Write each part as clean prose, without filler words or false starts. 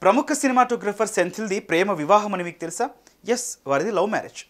ప్రముఖ సినిమాటోగ్రఫర్ సెంథిల్ది ప్రేమ వివాహం అని మీకు తెలుసా? ఎస్, వారిది లవ్ మ్యారేజ్.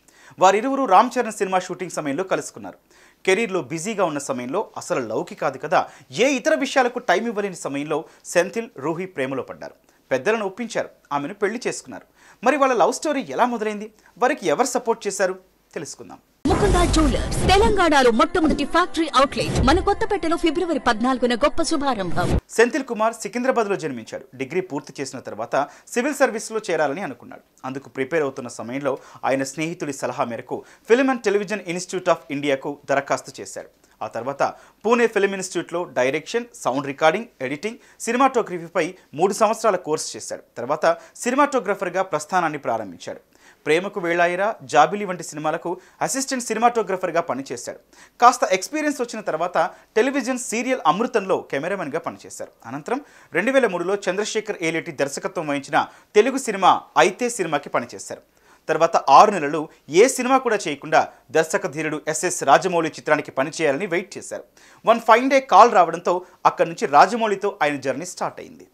వారిరువురు రామ్ చరణ్ సినిమా షూటింగ్ సమయంలో కలుసుకున్నారు. కెరీర్లో బిజీగా ఉన్న సమయంలో, అసలు లవ్కి కాదు కదా, ఏ ఇతర విషయాలకు టైం ఇవ్వలేని సమయంలో సెంథిల్ రూహి ప్రేమలో పడ్డారు. పెద్దలను ఒప్పించారు, ఆమెను పెళ్లి చేసుకున్నారు. మరి వాళ్ళ లవ్ స్టోరీ ఎలా మొదలైంది, వారికి ఎవరు సపోర్ట్ చేశారు తెలుసుకుందాం. ముకుందా జ్యువెలర్స్ తెలంగాణలో మొట్టమొదటి ఫ్యాక్టరీ అవుట్లెట్ మన కొత్తపేటలో ఫిబ్రవరి 14న గొప్ప శుభారంభం. సెంథిల్ కుమార్ సికింద్రాబాద్లో జన్మించాడు. డిగ్రీ పూర్తి చేసిన తర్వాత సివిల్ సర్వీస్లో చేరాలని అనుకున్నాడు. అందుకు ప్రిపేర్ అవుతున్న సమయంలో ఆయన స్నేహితుడి సలహా మేరకు film and television institute of ఇండియాకు దరఖాస్తు చేశాడు. ఆ తర్వాత పూణే ఫిల్మ్ ఇన్స్టిట్యూట్లో డైరెక్షన్, సౌండ్ రికార్డింగ్, ఎడిటింగ్, సినిమాటోగ్రఫీపై 3 సంవత్సరాల కోర్సు చేశాడు. తర్వాత సినిమాటోగ్రఫర్గా ప్రస్థానాన్ని ప్రారంభించాడు. ప్రేమకు వేళాయిరా, జాబిలి వంటి సినిమాలకు అసిస్టెంట్ సినిమాటోగ్రఫర్గా పనిచేశాడు. కాస్త ఎక్స్పీరియన్స్ వచ్చిన తర్వాత టెలివిజన్ సీరియల్ అమృతంలో కెమెరామెన్గా పనిచేశారు. అనంతరం 2003లో చంద్రశేఖర్ ఏలేటి దర్శకత్వం వహించిన తెలుగు సినిమా అయితే సినిమాకి పనిచేశారు. తర్వాత 6 నెలలు ఏ సినిమా కూడా చేయకుండా దర్శక ధీరుడు ఎస్ఎస్ రాజమౌళి చిత్రానికి పనిచేయాలని వెయిట్ చేశారు. వన్ ఫైన్ డే కాల్ రావడంతో అక్కడి నుంచి రాజమౌళితో ఆయన జర్నీ స్టార్ట్ అయింది.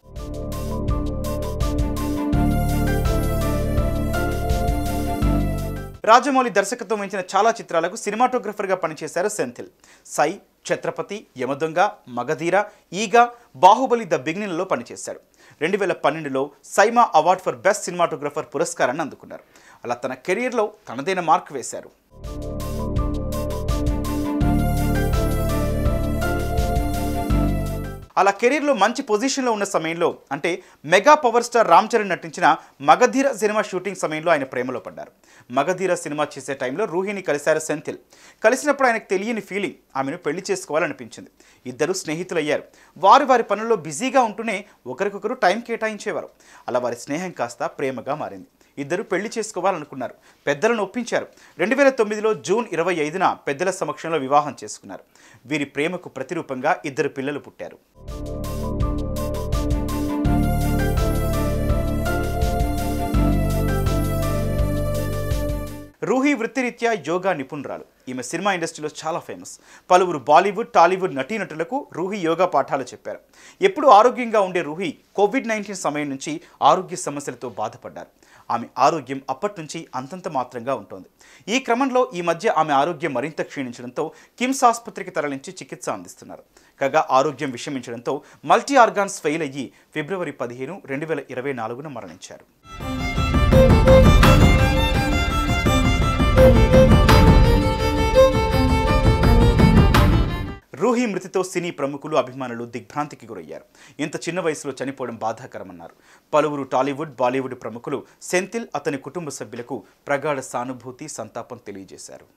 రాజమౌళి దర్శకత్వం వహించిన చాలా చిత్రాలకు సినిమాటోగ్రఫర్గా పనిచేశారు సెంథిల్. సై, ఛత్రపతి, యమదొంగ, మగధీర, ఈగ, బాహుబలి ద బిగినింగ్లో పనిచేశాడు. 2012లో SIIMA award for best cinematographer పురస్కారాన్ని అందుకున్నారు. అలా తన కెరీర్లో తనదైన మార్క్ వేశారు. అలా కెరీర్లో మంచి పొజిషన్లో ఉన్న సమయంలో, అంటే mega power star Ram Charan నటించిన మగధీర సినిమా షూటింగ్ సమయంలో ఆయన ప్రేమలో పడ్డారు. మగధీర సినిమా చేసే టైంలో రూహిని కలిశారు సెంథిల్. కలిసినప్పుడు ఆయనకు తెలియని ఫీలింగ్, ఆమెను పెళ్లి చేసుకోవాలనిపించింది. ఇద్దరు స్నేహితులయ్యారు. వారి పనుల్లో బిజీగా ఉంటూనే ఒకరికొకరు టైం కేటాయించేవారు. అలా వారి స్నేహం కాస్త ప్రేమగా మారింది. ఇద్దరు పెళ్లి చేసుకోవాలనుకున్నారు. పెద్దలను ఒప్పించారు. 2009లో జూన్ 25న పెద్దల సమక్షంలో వివాహం చేసుకున్నారు. వీరి ప్రేమకు ప్రతిరూపంగా 2 పిల్లలు పుట్టారు. రూహి వృత్తిరీత్యా యోగా నిపుణురాలు. ఈమె సినిమా ఇండస్ట్రీలో చాలా ఫేమస్. పలువురు బాలీవుడ్, టాలీవుడ్ నటీనటులకు రూహి యోగా పాఠాలు చెప్పారు. ఎప్పుడూ ఆరోగ్యంగా ఉండే రూహి కోవిడ్-19 సమయం నుంచి ఆరోగ్య సమస్యలతో బాధపడ్డారు. ఆమె ఆరోగ్యం అప్పటి నుంచి అంతంత మాత్రంగా ఉంటుంది. ఈ క్రమంలో ఈ మధ్య ఆమె ఆరోగ్యం మరింత క్షీణించడంతో కిమ్స్ ఆసుపత్రికి తరలించి చికిత్స అందిస్తున్నారు. కాగా ఆరోగ్యం విషమించడంతో మల్టీ ఆర్గాన్స్ ఫెయిల్ అయ్యి ఫిబ్రవరి 15, 2024న మరణించారు. రూహి మృతితో సినీ ప్రముఖులు, అభిమానులు దిగ్భ్రాంతికి గురయ్యారు. ఇంత చిన్న వయసులో చనిపోవడం బాధాకరమన్నారు. పలువురు టాలీవుడ్, బాలీవుడ్ ప్రముఖులు సెంథిల్, అతని కుటుంబ సభ్యులకు ప్రగాఢ సానుభూతి, సంతాపం తెలియజేశారు.